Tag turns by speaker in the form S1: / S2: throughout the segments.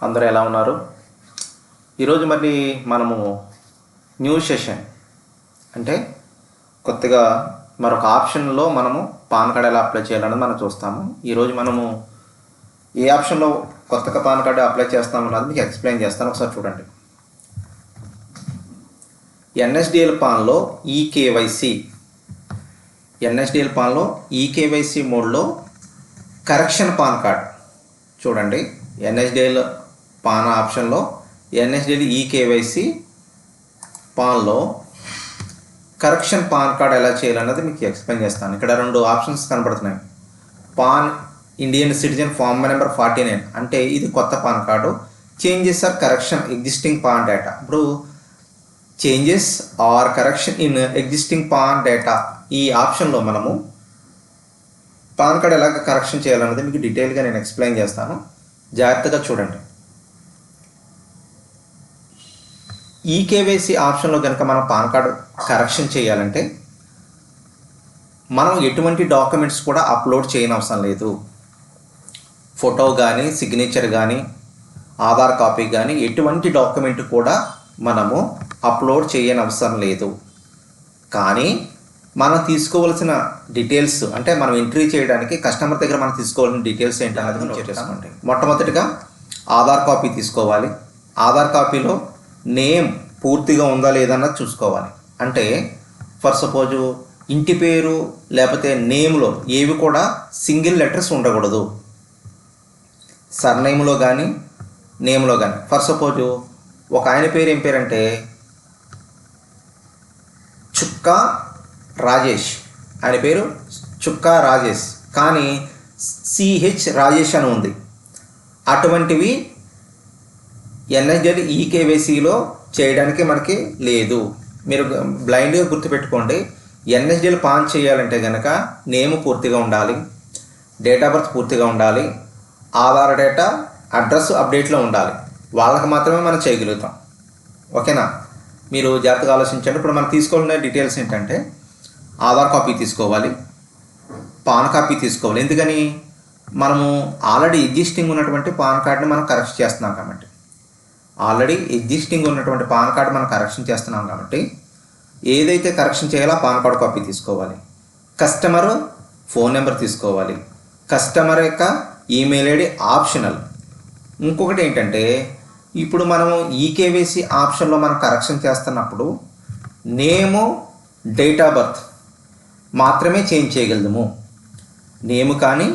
S1: అందరూ ఎలా ఉన్నారు? ఈరోజు మరి మనము న్యూ సెషన్ అంటే కొత్తగా మరొక ఆప్షన్లో మనము పాన్ కార్డ్ ఎలా అప్లై చేయాలనేది మనం చూస్తాము. ఈరోజు మనము ఏ ఆప్షన్లో కొత్తగా పాన్ కార్డు అప్లై చేస్తామన్నది మీకు ఎక్స్ప్లెయిన్ చేస్తాను. ఒకసారి చూడండి. ఎన్ఎస్డిఎల్ పాన్లో ఈకేవైసీ ఈకేవైసీ మోడ్లో కరెక్షన్ పాన్ కార్డ్ చూడండి. ఎన్ఎస్డిఎల్ పాన్ ఆప్షన్లో ఎన్ఎస్డిఎల్ ఈకేవైసీ పాన్లో కరెక్షన్ పాన్ కార్డ్ ఎలా చేయాలన్నది మీకు ఎక్స్ప్లెయిన్ చేస్తాను. ఇక్కడ రెండు ఆప్షన్స్ కనబడుతున్నాయి. PAN Indian citizen form number 49 అంటే ఇది కొత్త PAN card. Changes or correction existing PAN data. ఇప్పుడు changes or correction in existing PAN data ఈ ఆప్షన్లో మనము పాన్ కార్డ్ ఎలాగ కరెక్షన్ చేయాలన్నది మీకు డీటెయిల్గా నేను ఎక్స్ప్లెయిన్ చేస్తాను. జాగ్రత్తగా చూడండి. ఈకేవైసీ ఆప్షన్లో కనుక మనం పాన్ కార్డు కరెక్షన్ చేయాలంటే మనం ఎటువంటి డాక్యుమెంట్స్ కూడా అప్లోడ్ చేయని అవసరం లేదు. ఫోటో కానీ, సిగ్నేచర్ కానీ, ఆధార్ కాపీ కానీ ఎటువంటి డాక్యుమెంట్ కూడా మనము అప్లోడ్ చేయని అవసరం లేదు. కానీ మనం తీసుకోవాల్సిన డీటెయిల్స్ అంటే మనం ఎంట్రీ చేయడానికి కస్టమర్ దగ్గర మనం తీసుకోవాల్సిన డీటెయిల్స్ ఏంటన్నది మనం చేసుకోండి. మొట్టమొదటిగా ఆధార్ కాపీ తీసుకోవాలి. ఆధార్ కాపీలో నేమ్ పూర్తిగా ఉందా లేదన్నది చూసుకోవాలి. అంటే ఫర్ సపోజు ఇంటి పేరు లేకపోతే నేమ్లో ఏవి కూడా సింగిల్ లెటర్స్ ఉండకూడదు. సర్నేమ్లో కానీ నేమ్లో కానీ ఫర్ సపోజు ఒక ఆయన పేరు ఏం పేరంటే చుక్కా రాజేష్, ఆయన పేరు చుక్కా రాజేష్ కానీ సిహెచ్ రాజేష్ అని ఉంది. అటువంటివి ఎన్ఎస్డిఎల్ ఈకేవైసీలో చేయడానికి మనకి లేదు. మీరు బ్లైండ్గా గుర్తుపెట్టుకోండి. ఎన్ఎస్డిఎల్ పాన్ చేయాలంటే కనుక నేమ్ పూర్తిగా ఉండాలి, డేట్ ఆఫ్ బర్త్ పూర్తిగా ఉండాలి, ఆధార్ డేటా అడ్రస్ అప్డేట్లో ఉండాలి. వాళ్ళకి మాత్రమే మనం చేయగలుగుతాం. ఓకేనా? మీరు జాగ్రత్తగా ఆలోచించండి. ఇప్పుడు మనం తీసుకోవాలనే డీటెయిల్స్ ఏంటంటే ఆధార్ కాపీ తీసుకోవాలి, పాన్ కాపీ తీసుకోవాలి. ఎందుకని? మనము ఆల్రెడీ ఎగ్జిస్టింగ్ ఉన్నటువంటి పాన్ కార్డ్ని మనం కరెక్షన్ చేస్తున్నాం కాబట్టి ఏదైతే కరెక్షన్ చేయాలో పాన్ కార్డ్ కాపీ తీసుకోవాలి. కస్టమర్ ఫోన్ నెంబర్ తీసుకోవాలి. కస్టమర్ యొక్క ఈమెయిల్ ఐడి ఆప్షనల్. ఇంకొకటి ఏంటంటే ఇప్పుడు మనము ఈకేవైసీ ఆప్షన్లో మనం కరెక్షన్ చేస్తున్నప్పుడు నేము, డేట్ ఆఫ్ బర్త్ మాత్రమే చేంజ్ చేయగలము. నేమ్ కానీ,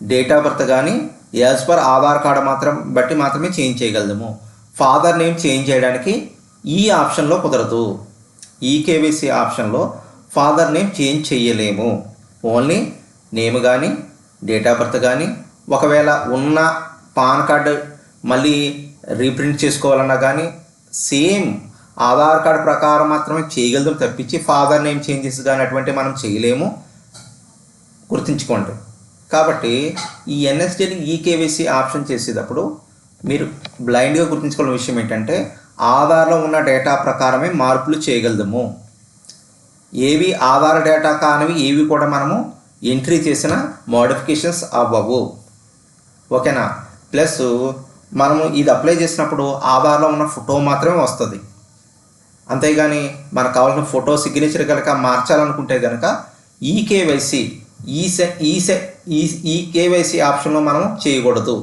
S1: డేట్ ఆఫ్ బర్త్ కానీ యాజ్ పర్ ఆధార్ కార్డు మాత్రమే చేంజ్ చేయగలము. ఫాదర్ నేమ్ చేంజ్ చేయడానికి ఈ ఆప్షన్లో కుదరదు. ఈకేవైసీ ఆప్షన్లో ఫాదర్ నేమ్ చేంజ్ చేయలేము. ఓన్లీ నేమ్ కానీ, డేట్ ఆఫ్ బర్త్ కానీ, ఒకవేళ ఉన్న పాన్ కార్డు మళ్ళీ రీప్రింట్ చేసుకోవాలన్నా కానీ సేమ్ ఆధార్ కార్డు ప్రకారం మాత్రమే చేయగలుగుతాం తప్పించి ఫాదర్ నేమ్ చేంజెస్ కానీ అటువంటి మనం చేయలేము. గుర్తుంచుకోండి. కాబట్టి ఈ ఎన్ఎస్డిఎల్ ఈకేవైసీ ఆప్షన్ చేసేటప్పుడు మీరు బ్లైండ్గా గుర్తుంచుకోవాల్సిన విషయం ఏంటంటే ఆధార్లో ఉన్న డేటా ప్రకారమే మార్పులు చేయగలము. ఏవి ఆధార్ డేటా కానివి ఏవి కూడా మనము ఎంట్రీ చేసిన మోడిఫికేషన్స్ అవ్వవు. ఓకేనా? ప్లస్ మనము ఇది అప్లై చేసినప్పుడు ఆధార్లో ఉన్న ఫోటో మాత్రమే వస్తుంది. అంతేగాని మనకు కావాల్సిన ఫోటో, సిగ్నేచర్ కనుక మార్చాలనుకుంటే కనుక ఈకేవైసీ ఈకేవైసీ ఆప్షన్లో మనం చేయకూడదు.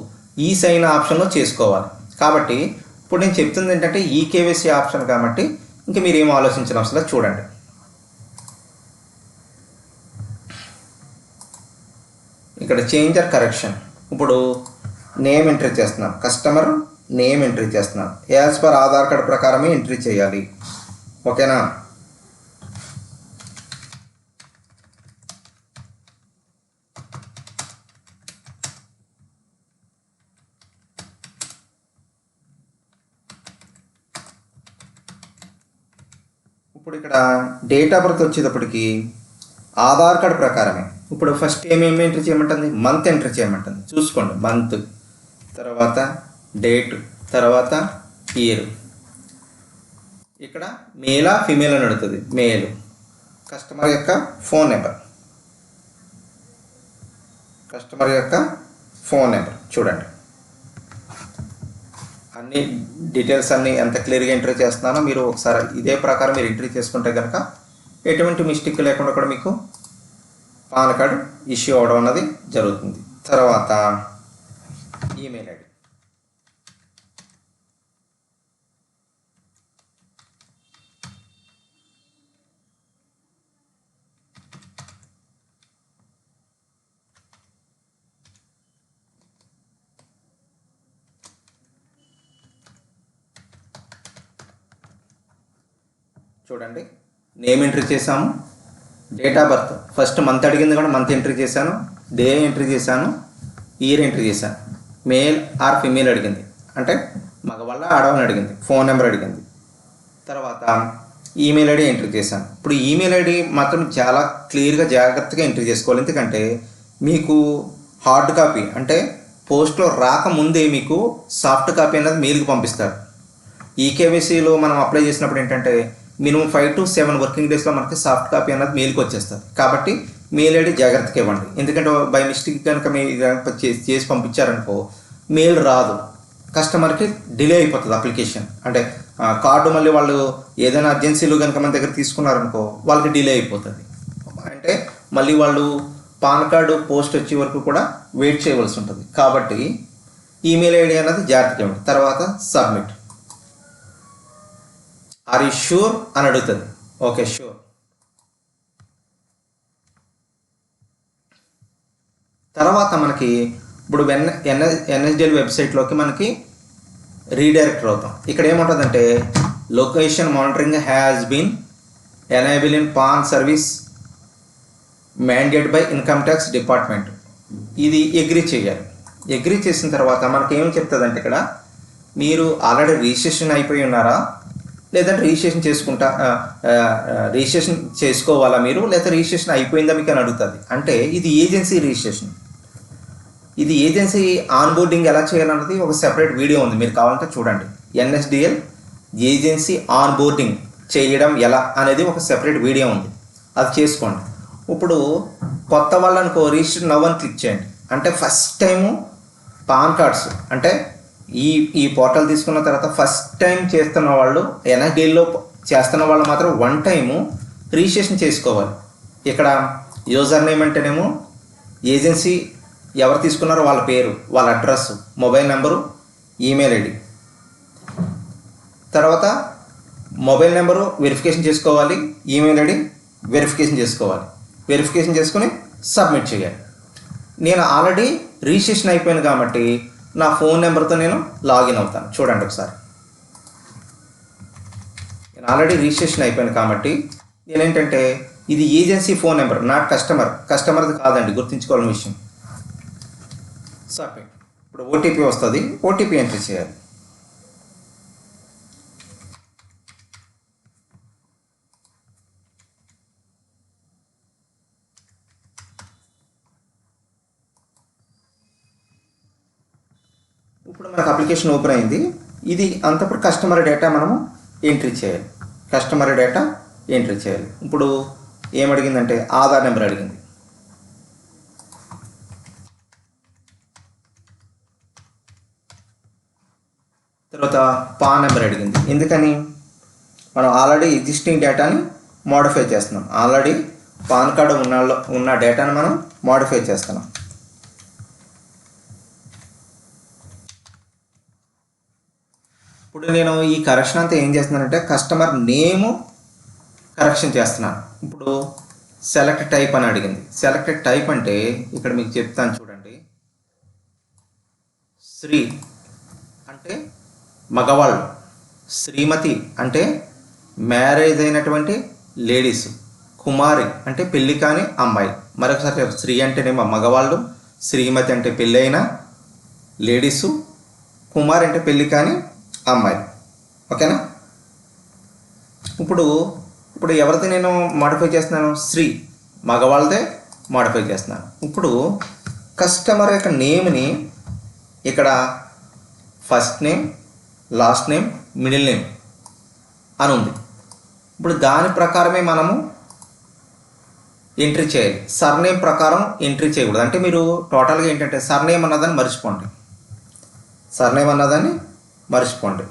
S1: ఈ సైన్ ఆప్షన్లో చేసుకోవాలి. కాబట్టి ఇప్పుడు నేను చెప్తుంది ఏంటంటే ఈకేవైసీ ఆప్షన్ కాబట్టి ఇంకా మీరు ఏం ఆలోచించిన అవసరం లేదు. చూడండి. ఇక్కడ చేంజ్ ఆర్ కరెక్షన్. ఇప్పుడు నేమ్ ఎంట్రీ చేస్తున్నాం, కస్టమర్ నేమ్ ఎంట్రీ చేస్తున్నాం. యాజ్ పర్ ఆధార్ కార్డ్ ప్రకారమే ఎంట్రీ చేయాలి. ఓకేనా? ఇప్పుడు ఇక్కడ డేట్ ఆఫ్ బర్త్ వచ్చేటప్పటికి ఆధార్ కార్డ్ ప్రకారమే. ఇప్పుడు ఫస్ట్ ఏమేమి ఎంట్రీ చేయమంటుంది? మంత్ ఎంట్రీ చేయమంటుంది. చూసుకోండి. మంత్, తర్వాత డేట్, తర్వాత ఇయర్. ఇక్కడ మేలా ఫీమేల్ అని అడుగుతుంది. మేల్. కస్టమర్ యొక్క ఫోన్ నెంబర్, కస్టమర్ యొక్క ఫోన్ నెంబర్ చూడండి. అన్ని డీటెయిల్స్ అన్నీ ఎంత క్లియర్గా ఎంట్రీ చేస్తున్నానో మీరు ఒకసారి ఇదే ప్రకారం మీరు ఎంట్రీ చేసుకుంటే కనుక ఎటువంటి మిస్టేక్ లేకుండా కూడా మీకు పాన్ కార్డ్ ఇష్యూ అవ్వడం అన్నది జరుగుతుంది. తర్వాత ఈమెయిల్ ఐడి. చూడండి, నేమ్ ఎంట్రీ చేశాము, date of birth first month అడిగింది కూడా మంత్ ఎంట్రీ చేశాను, డే ఎంట్రీ చేశాను, ఇయర్ ఎంట్రీ చేశాను, మేల్ ఆర్ ఫిమేల్ అడిగింది అంటే మగవాళ్ళ ఆడవాళ్ళని అడిగింది, ఫోన్ నెంబర్ అడిగింది. తర్వాత ఈమెయిల్ ఐడి ఎంట్రీ చేశాను. ఇప్పుడు ఈమెయిల్ ఐడి మాత్రం చాలా క్లియర్గా జాగ్రత్తగా ఎంట్రీ చేసుకోవాలి. ఎందుకంటే మీకు హార్డ్ కాపీ అంటే పోస్ట్లో రాకముందే మీకు సాఫ్ట్ కాపీ అనేది మెయిల్కి పంపిస్తారు. ఈకేవైసీలో మనం అప్లై చేసినప్పుడు ఏంటంటే మినిమం 5 to 7 వర్కింగ్ డేస్లో మనకి సాఫ్ట్ కాపీ అనేది మెయిల్కి వచ్చేస్తుంది. కాబట్టి మెయిల్ ఐడి జాగ్రత్తగా ఇవ్వండి. ఎందుకంటే బై మిస్టేక్ కనుక మీరు చేసి పంపించారనుకో మెయిల్ రాదు, కస్టమర్కి డిలే అయిపోతుంది అప్లికేషన్. అంటే కార్డు మళ్ళీ వాళ్ళు ఏదైనా అర్జెన్సీలో కనుక మన దగ్గర తీసుకున్నారనుకో వాళ్ళకి డిలే అయిపోతుంది. అంటే మళ్ళీ వాళ్ళు పాన్ కార్డు పోస్ట్ వచ్చే వరకు కూడా వెయిట్ చేయవలసి ఉంటుంది. కాబట్టి ఈమెయిల్ ఐడి అనేది జాగ్రత్తగా ఇవ్వండి. తర్వాత సబ్మిట్. ఆర్ యూ షూర్ అని అడుగుతుంది. Okay, sure. తర్వాత మనకి ఇప్పుడు ఎన్ఎస్డిఎల్ వెబ్సైట్లోకి మనకి రీడైరెక్టర్ అవుతాం. ఇక్కడ ఏముంటుందంటే location monitoring has been enable in PAN service mandate by income tax department. ఇది అగ్రీ చేయాలి. అగ్రీ చేసిన తర్వాత మనకి ఏం చెప్తుందంటే ఇక్కడ మీరు ఆల్రెడీ రిజిస్ట్రేషన్ అయిపోయి ఉన్నారా, లేదంటే రిజిస్ట్రేషన్ చేసుకోవాలా మీరు, లేదా రిజిస్ట్రేషన్ అయిపోయిందా మీకు అని అడుగుతుంది. అంటే ఇది ఏజెన్సీ రిజిస్ట్రేషన్. ఇది ఏజెన్సీ ఆన్బోర్డింగ్ ఎలా చేయాలన్నది ఒక సెపరేట్ వీడియో ఉంది, మీరు కావాలంటే చూడండి. ఎన్ఎస్డిఎల్ ఏజెన్సీ ఆన్బోర్డింగ్ చేయడం ఎలా అనేది ఒక సెపరేట్ వీడియో ఉంది, అది చేసుకోండి. ఇప్పుడు కొత్త వాళ్ళనుకో రిజిస్టర్ నవ్ అని క్లిక్ చేయండి. అంటే ఫస్ట్ టైము పాన్ కార్డ్స్ అంటే ఈ పోర్టల్ తీసుకున్న తర్వాత ఫస్ట్ టైం చేస్తున్న వాళ్ళు ఎన్ఎస్డిఎల్లో చేస్తున్న వాళ్ళు మాత్రం 1 టైము రిజిస్ట్రేషన్ చేసుకోవాలి. ఇక్కడ యూజర్ నేమ్ అంటేనేమో ఏజెన్సీ ఎవరు తీసుకున్నారో వాళ్ళ పేరు, వాళ్ళ address, mobile number, email ID. తర్వాత మొబైల్ నెంబరు వెరిఫికేషన్ చేసుకోవాలి, ఈమెయిల్ ఐడి వెరిఫికేషన్ చేసుకోవాలి. వెరిఫికేషన్ చేసుకుని సబ్మిట్ చేయాలి. నేను ఆల్రెడీ రిజిస్ట్రేషన్ అయిపోయాను కాబట్టి నా ఫోన్ నెంబర్తో నేను లాగిన్ అవుతాను. చూడండి ఒకసారి, నేను ఆల్రెడీ రిజిస్ట్రేషన్ అయిపోయాను కాబట్టి నేనేంటంటే ఇది ఏజెన్సీ ఫోన్ నెంబర్, నాట్ కస్టమర్ది కాదండి, గుర్తుంచుకోవాలని విషయం. సబ్మిట్. ఇప్పుడు ఓటీపీ వస్తుంది, ఓటీపీ ఎంట్రీ చేయాలి. ఇప్పుడు మనకు అప్లికేషన్ ఓపెన్ అయింది. ఇది అంతప్పుడు కస్టమర్ డేటా మనము ఎంట్రీ చేయాలి. కస్టమర్ డేటా ఎంట్రీ చేయాలి. ఇప్పుడు ఏమడిగిందంటే ఆధార్ నెంబర్ అడిగింది. తర్వాత పాన్ నెంబర్ అడిగింది. ఎందుకని మనం ఆల్రెడీ ఎగ్జిస్టింగ్ డేటాని మోడిఫై చేస్తున్నాం. ఆల్రెడీ పాన్ కార్డు ఉన్న డేటాను మనం మోడిఫై చేస్తున్నాం. ఇప్పుడు నేను ఈ కరెక్షన్ అంతా ఏం చేస్తున్నానంటే కస్టమర్ నేము కరెక్షన్ చేస్తున్నాను. ఇప్పుడు సెలెక్ట్ టైప్ అని అడిగింది. సెలెక్టెడ్ టైప్ అంటే ఇక్కడ మీకు చెప్తాను చూడండి. శ్రీ అంటే మగవాళ్ళు, శ్రీమతి అంటే మ్యారేజ్ అయినటువంటి లేడీస్, కుమారి అంటే పెళ్ళి కాని అమ్మాయి. మరొకసారి శ్రీ అంటేనేమో మగవాళ్ళు, శ్రీమతి అంటే పెళ్ళి అయిన లేడీసు, కుమారి అంటే పెళ్ళి కాని అమ్మాయి. ఓకేనా? ఇప్పుడు ఎవరిది నేను మాడిఫై చేస్తున్నాను? శ్రీ, మగవాళ్ళదే మాడిఫై చేస్తున్నాను. ఇప్పుడు కస్టమర్ యొక్క నేమ్ని ఇక్కడ first name, last name, middle name అని ఉంది. ఇప్పుడు దాని ప్రకారమే మనము ఎంట్రీ చేయాలి. సర్నేమ్ ప్రకారం ఎంట్రీ చేయకూడదు. అంటే మీరు టోటల్గా ఏంటంటే సర్నేమ్ అన్నదాన్ని మర్చిపోండి. సర్నేమ్ అన్నదాన్ని మర్చిపోండి.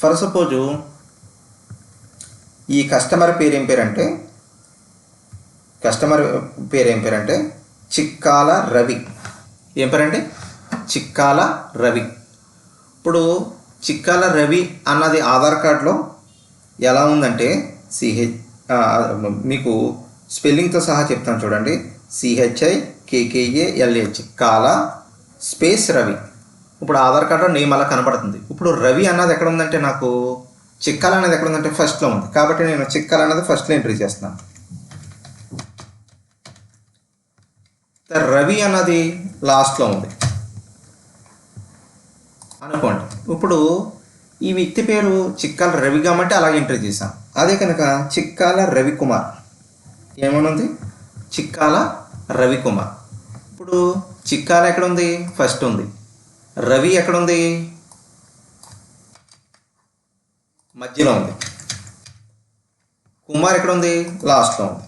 S1: ఫర్ సపోజు ఈ కస్టమర్ పేరు ఏం పేరంటే చిక్కాల రవి. ఏం పేరండి? చిక్కాల రవి. ఇప్పుడు చిక్కాల రవి అన్నది ఆధార్ కార్డులో ఎలా ఉందంటే మీకు స్పెల్లింగ్తో సహా చెప్తాను చూడండి. CHIKKALA Chikkala space Ravi. ఇప్పుడు ఆధార్ కార్డులో నేమ్ అలా కనపడుతుంది. ఇప్పుడు రవి అన్నది ఎక్కడ ఉందంటే నాకు చిక్కాల అనేది ఎక్కడ ఉందంటే ఫస్ట్లో ఉంది. కాబట్టి నేను చిక్కాల అనేది ఫస్ట్లో ఎంట్రీ చేస్తున్నాను. రవి అన్నది లాస్ట్లో ఉంది అనుకోండి. ఇప్పుడు ఈ వ్యక్తి పేరు చిక్కాల రవి కాబట్టి అలాగే ఎంట్రీ చేశాను. అదే కనుక చిక్కాల రవికుమార్ ఏమనుంది? చిక్కాల రవికుమార్. ఇప్పుడు చిక్కాల ఎక్కడ ఉంది? ఫస్ట్ ఉంది. రవి ఎక్కడ ఉంది? మధ్యలో ఉంది. కుమార్ ఎక్కడ ఉంది? లాస్ట్లో ఉంది.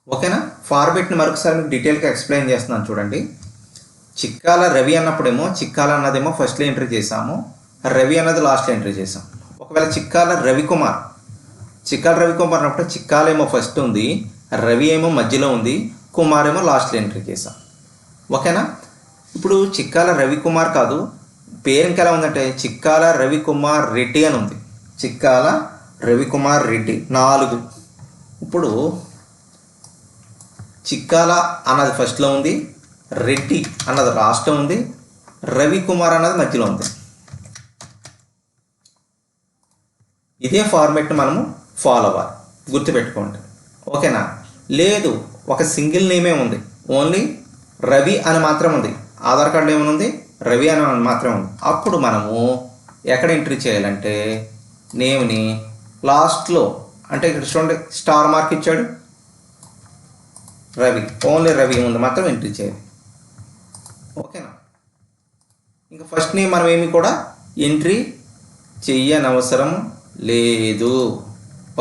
S1: ఓకేనా? ఫార్మేట్ని మరొకసారి మీకు డీటెయిల్గా ఎక్స్ప్లెయిన్ చేస్తున్నాను చూడండి. చిక్కాల రవి అన్నప్పుడేమో చిక్కాల అన్నదేమో ఫస్ట్లో ఎంట్రీ చేసాము, రవి అన్నది లాస్ట్లో ఎంట్రీ చేసాం. ఒకవేళ చిక్కాల రవికుమార్ అన్నప్పుడు చిక్కాల ఏమో ఫస్ట్ ఉంది, రవి ఏమో మధ్యలో ఉంది, కుమార్ ఏమో లాస్ట్లో ఎంట్రీ చేసాం. ఓకేనా? ఇప్పుడు చిక్కాల రవికుమార్ కాదు, పేరు ఇంకెలా ఉందంటే చిక్కాల రవికుమార్ రెడ్డి అని ఉంది. చిక్కాల రవికుమార్ రెడ్డి 4. ఇప్పుడు చిక్కాల అన్నది ఫస్ట్లో ఉంది, రెడ్డి అన్నది లాస్ట్లో ఉంది, రవికుమార్ అన్నది మధ్యలో ఉంది. ఇదే ఫార్మేట్ని మనము ఫాలో అవ్వాలి, గుర్తుపెట్టుకోండి. ఓకేనా? లేదు ఒక సింగిల్ నేమే ఉంది, ఓన్లీ రవి అని మాత్రం ఉంది, ఆధార్ కార్డులో ఏమనుంది? రవి అని మాత్రమే ఉంది. అప్పుడు మనము ఎక్కడ ఎంట్రీ చేయాలంటే నేమ్ని లాస్ట్లో, అంటే ఇక్కడ చూడండి స్టార్ మార్క్ ఇచ్చాడు, రవి, ఓన్లీ రవి ఉంది మాత్రం ఎంట్రీ చేయాలి. ఓకేనా? ఇంకా ఫస్ట్ నేమ్ మనం ఏమి కూడా ఎంట్రీ చెయ్యనవసరం లేదు.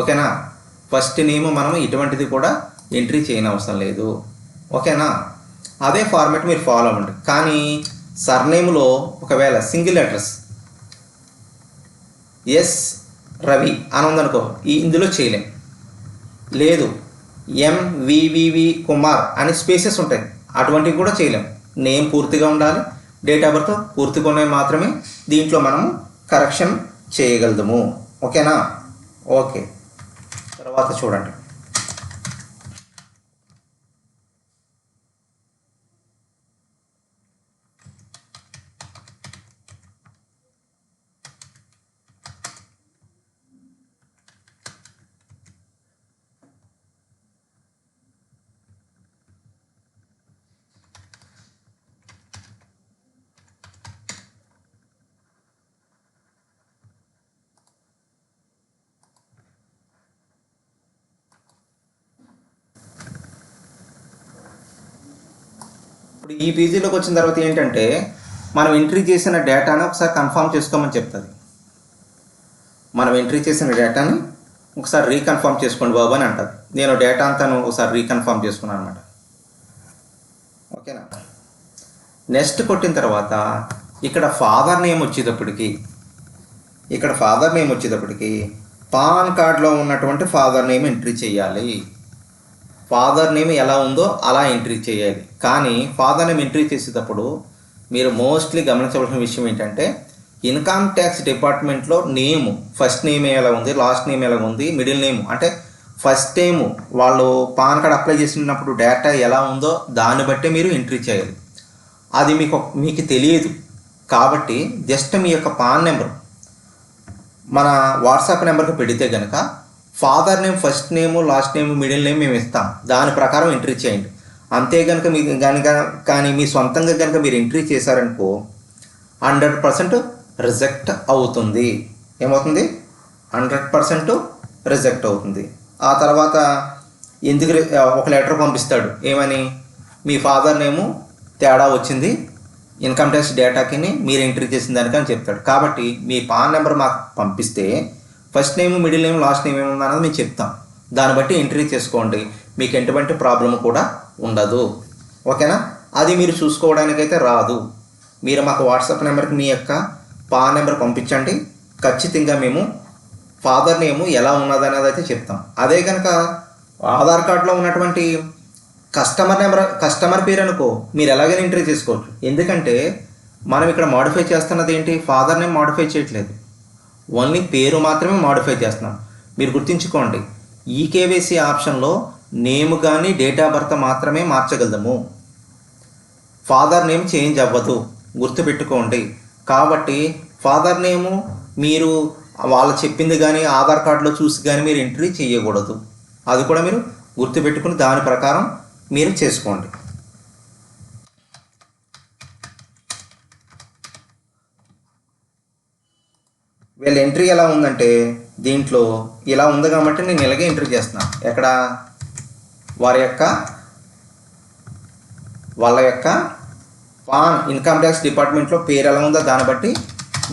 S1: ఓకేనా? ఫస్ట్ నేమ్ మనం ఎటువంటిది కూడా ఎంట్రీ చేయనవసరం లేదు. ఓకేనా? అదే ఫార్మాట్ మీరు ఫాలో అవ్వండి. కానీ సర్నేమ్లో ఒకవేళ సింగిల్ లెటర్స్ ఎస్ రవి అని ఉందనుకో, ఇందులో చేయలేం. లేదు MVVV కుమార్ అని స్పేసెస్ ఉంటాయి, అటువంటివి కూడా చేయలేం. నేమ్ పూర్తిగా ఉండాలి, డేట్ ఆఫ్ బర్త్ పూర్తిగా ఉన్నాయి మాత్రమే దీంట్లో మనము కరెక్షన్ చేయగలము. ఓకేనా? ఓకే, తర్వాత చూడండి. ఇప్పుడు ఈ పేజీలోకి వచ్చిన తర్వాత ఏంటంటే మనం ఎంట్రీ చేసిన డేటాని ఒకసారి కన్ఫర్మ్ చేసుకోమని చెప్తుంది. మనం ఎంట్రీ చేసిన డేటాని ఒకసారి రీకన్ఫర్మ్ చేసుకోండి బాబు అని అంటుంది. నేను డేటా అంతా ఒకసారి రీకన్ఫర్మ్ చేసుకున్నాను అనమాట. ఓకేనా? నెక్స్ట్ కొట్టిన తర్వాత ఇక్కడ ఫాదర్ నేమ్ వచ్చేటప్పటికి పాన్ కార్డ్లో ఉన్నటువంటి ఫాదర్ నేమ్ ఎంట్రీ చేయాలి. ఫాదర్ నేమ్ ఎలా ఉందో అలా ఎంట్రీ చేయాలి. కానీ ఫాదర్ నేమ్ ఎంట్రీ చేసేటప్పుడు మీరు మోస్ట్లీ గమనించవలసిన విషయం ఏంటంటే ఇన్కమ్ ట్యాక్స్ డిపార్ట్మెంట్లో నేమ్ ఫస్ట్ నేమ్ ఎలా ఉంది, లాస్ట్ నేమ్ ఎలా ఉంది, మిడిల్ నేమ్ అంటే ఫస్ట్ నేమ్ వాళ్ళు పాన్ కార్డ్ అప్లై చేసినప్పుడు డేటా ఎలా ఉందో దాన్ని బట్టే మీరు ఎంట్రీ చేయాలి. అది మీకు తెలియదు కాబట్టి జస్ట్ మీ యొక్క పాన్ నెంబర్ మన వాట్సాప్ నెంబర్కి పెడితే కనుక ఫాదర్ నేమ్ ఫస్ట్ నేము లాస్ట్ నేమ్ మిడిల్ నేమ్ మేము ఇస్తాం, దాని ప్రకారం ఎంట్రీ చేయండి. అంతే కనుక మీకు కానీ మీ సొంతంగా కనుక మీరు ఎంట్రీ చేశారనుకో 100% రిజెక్ట్ అవుతుంది. ఏమవుతుంది? 100% రిజెక్ట్ అవుతుంది. ఆ తర్వాత ఎందుకు ఒక లెటర్ పంపిస్తాడు, ఏమని? మీ ఫాదర్ నేము తేడా వచ్చింది ఇన్కమ్ ట్యాక్స్ డేటాకి మీరు ఎంట్రీ చేసిన దానికని చెప్తాడు. కాబట్టి మీ పాన్ నెంబర్ మాకు పంపిస్తే first name middle name last name ఏముంది అన్నది మేము చెప్తాం, దాన్ని బట్టి ఎంట్రీ చేసుకోండి, మీకు ఎటువంటి ప్రాబ్లం కూడా ఉండదు. ఓకేనా? అది మీరు చూసుకోవడానికైతే రాదు. మీరు మాకు వాట్సాప్ నెంబర్కి మీ యొక్క పాన్ నెంబర్ పంపించండి. ఖచ్చితంగా మేము ఫాదర్ నేము ఎలా ఉన్నదనేది అయితే చెప్తాం. అదే కనుక ఆధార్ కార్డులో ఉన్నటువంటి కస్టమర్ పేరు అనుకో, మీరు ఎలాగైనా ఎంట్రీ చేసుకోవచ్చు. ఎందుకంటే మనం ఇక్కడ మాడిఫై చేస్తున్నది ఏంటి, ఫాదర్ నేమ్ మాడిఫై చేయట్లేదు, ఓన్లీ పేరు మాత్రమే మాడిఫై చేస్తున్నాం. మీరు గుర్తుంచుకోండి, ఈకేవైసీ ఆప్షన్లో నేమ్ కానీ డేట్ ఆఫ్ బర్త్ మాత్రమే మార్చగలము, ఫాదర్ నేమ్ చేంజ్ అవ్వదు, గుర్తుపెట్టుకోండి. కాబట్టి ఫాదర్ నేము మీరు వాళ్ళు చెప్పింది కానీ ఆధార్ కార్డులో చూసి కానీ మీరు ఎంట్రీ చేయకూడదు. అది కూడా మీరు గుర్తుపెట్టుకుని దాని ప్రకారం మీరు చేసుకోండి. వీళ్ళ ఎంట్రీ ఎలా ఉందంటే దీంట్లో ఇలా ఉంది కాబట్టి నేను ఇలాగే ఎంట్రీ చేస్తున్నాను. ఎక్కడ వాళ్ళ యొక్క పాన్ ఇన్కమ్ ట్యాక్స్ డిపార్ట్మెంట్లో పేరు ఎలా ఉందో దాన్ని బట్టి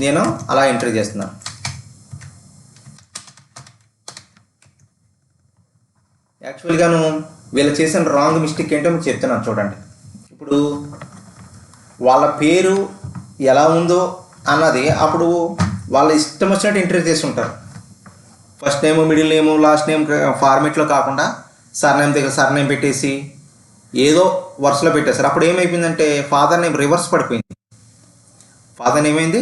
S1: నేను అలా ఎంట్రీ చేస్తున్నాను. యాక్చువల్గాను వీళ్ళు చేసిన రాంగ్ మిస్టేక్ ఏంటో మీకు చెప్తున్నాను చూడండి. ఇప్పుడు వాళ్ళ పేరు ఎలా ఉందో అన్నది అప్పుడు వాళ్ళ ఇష్టం వచ్చినట్టు ఎంట్రీ చేసి ఉంటారు. First name, middle name, last name ఫార్మేట్లో కాకుండా సర్నేమ్ దగ్గర సర్నేమ్ పెట్టేసి ఏదో వరుసలో పెట్టేశారు. అప్పుడు ఏమైపోయిందంటే ఫాదర్ నేమ్ రివర్స్ పడిపోయింది, ఫాదర్ నేమ్ ఏమైంది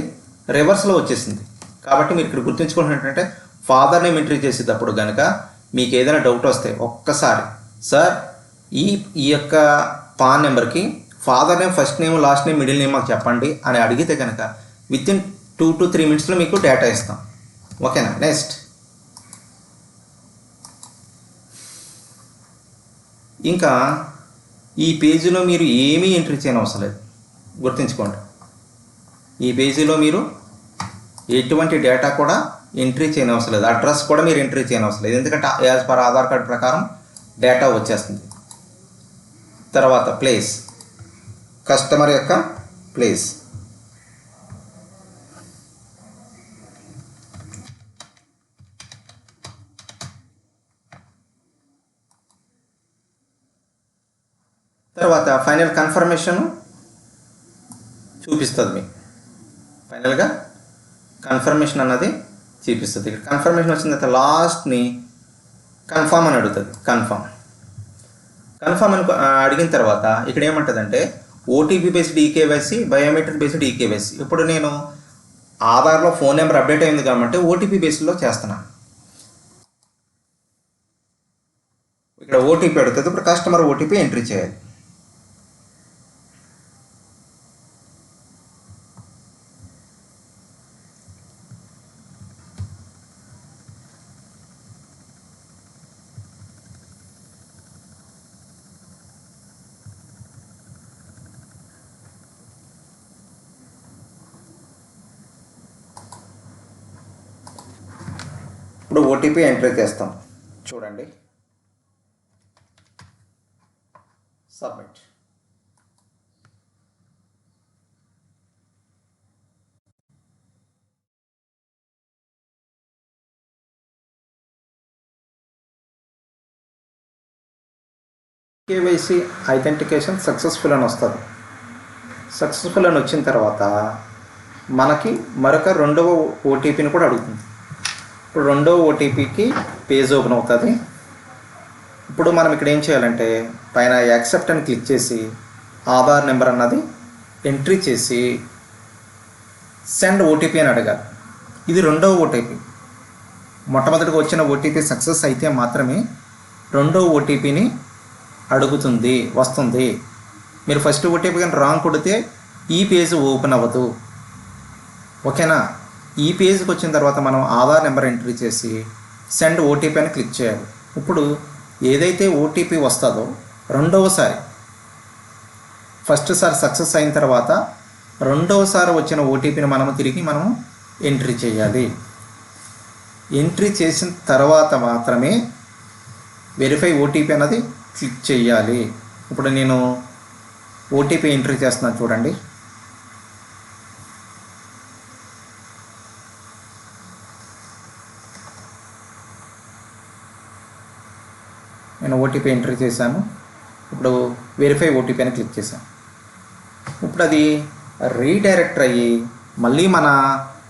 S1: రివర్స్లో వచ్చేసింది. కాబట్టి మీరు ఇక్కడ గుర్తుంచుకుంటున్నట్టంటే ఫాదర్ నేమ్ ఎంట్రీ చేసేటప్పుడు కనుక మీకు ఏదైనా డౌట్ వస్తే ఒక్కసారి సార్ ఈ యొక్క పాన్ నెంబర్కి father name, first name, last name, middle name మాకు చెప్పండి అని అడిగితే కనుక వితిన్ 2 to 3 minutes మీకు డేటా ఇస్తాం. ఓకేనా. నెక్స్ట్ ఇంకా ఈ పేజీలో మీరు ఏమీ ఎంట్రీ చేయని అవసరం లేదు, గుర్తుంచుకోండి. ఈ పేజీలో మీరు ఎటువంటి డేటా కూడా ఎంట్రీ చేయని అవసరం లేదు, అడ్రస్ కూడా మీరు ఎంట్రీ చేయని అవసరం లేదు, ఎందుకంటే యాజ్ పర్ ఆధార్ కార్డ్ ప్రకారం డేటా వచ్చేస్తుంది. తర్వాత ప్లేస్, కస్టమర్ యొక్క ప్లేస్. తర్వాత ఫైనల్ కన్ఫర్మేషన్ చూపిస్తుంది మీకు, ఫైనల్గా కన్ఫర్మేషన్ అన్నది చూపిస్తుంది. ఇక్కడ కన్ఫర్మేషన్ వచ్చిన తర్వాత లాస్ట్ని కన్ఫామ్ అని అడుగుతుంది. కన్ఫామ్ అని అడిగిన తర్వాత ఇక్కడ ఏమంటుందంటే OTP based eKYC, biometric based eKYC. ఇప్పుడు నేను ఆధార్లో ఫోన్ నెంబర్ అప్డేట్ అయింది కాబట్టి ఓటీపీ బేస్డ్లో చేస్తున్నాను. ఇక్కడ ఓటీపీ అడుగుతుంది. ఇప్పుడు కస్టమర్ ఓటీపీ ఎంట్రీ చేయాలి. ఇప్పుడు ఓటీపీ ఎంట్రీ చేస్తాం చూడండి. సబ్మిట్. కేవైసీ ఐడెంటిఫికేషన్ సక్సెస్ఫుల్ అని వస్తుంది. సక్సెస్ఫుల్ అని వచ్చిన తర్వాత మనకి మరొక రెండవ ఓటీపీని కూడా అడుగుతుంది. ఇప్పుడు రెండవ ఓటీపీకి పేజ్ ఓపెన్ అవుతుంది. ఇప్పుడు మనం ఇక్కడ ఏం చేయాలంటే పైన యాక్సెప్ట్ అని క్లిక్ చేసి ఆధార్ నెంబర్ అన్నది ఎంట్రీ చేసి సెండ్ ఓటీపీ అని అడగాలి. ఇది రెండవ ఓటీపీ. మొట్టమొదటిగా వచ్చిన ఓటీపీ సక్సెస్ అయితే మాత్రమే రెండవ ఓటీపీని వస్తుంది. మీరు ఫస్ట్ ఓటీపీ కానీ రాంగ్ కొడితే ఈ పేజ్ ఓపెన్ అవ్వదు. ఓకేనా. ఈ పేజ్కి వచ్చిన తర్వాత మనం ఆధార్ నెంబర్ ఎంట్రీ చేసి సెండ్ ఓటీపీ అని క్లిక్ చేయాలి. ఇప్పుడు ఏదైతే ఓటీపీ వస్తుందో రెండవసారి, ఫస్ట్ సారి సక్సెస్ అయిన తర్వాత రెండవసారి వచ్చిన ఓటీపీని తిరిగి మనం ఎంట్రీ చేయాలి. ఎంట్రీ చేసిన తర్వాత మాత్రమే వెరిఫై ఓటీపీ అన్నది క్లిక్ చేయాలి. ఇప్పుడు నేను ఓటీపీ ఎంట్రీ చేస్తున్నాను చూడండి. నేను ఓటీపీ ఎంట్రీ చేశాను. ఇప్పుడు వెరిఫై ఓటీపీ అని క్లిక్ చేశాను. ఇప్పుడు అది రీడైరెక్ట్ అయ్యి మళ్ళీ మన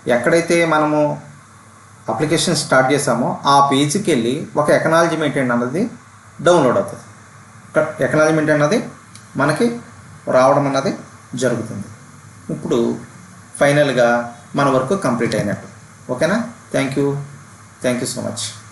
S1: ఎక్కడైతే మనము అప్లికేషన్ స్టార్ట్ చేసామో ఆ పేజ్కి వెళ్ళి ఒక ఎకనాలజీమెంట్ అన్నది డౌన్లోడ్ అవుతుంది. ఎకనాలజీమెంట్ అన్నది మనకి రావడం అన్నది జరుగుతుంది. ఇప్పుడు ఫైనల్గా మన వర్క్ కంప్లీట్ అయినట్టు. ఓకేనా? Thank you so much.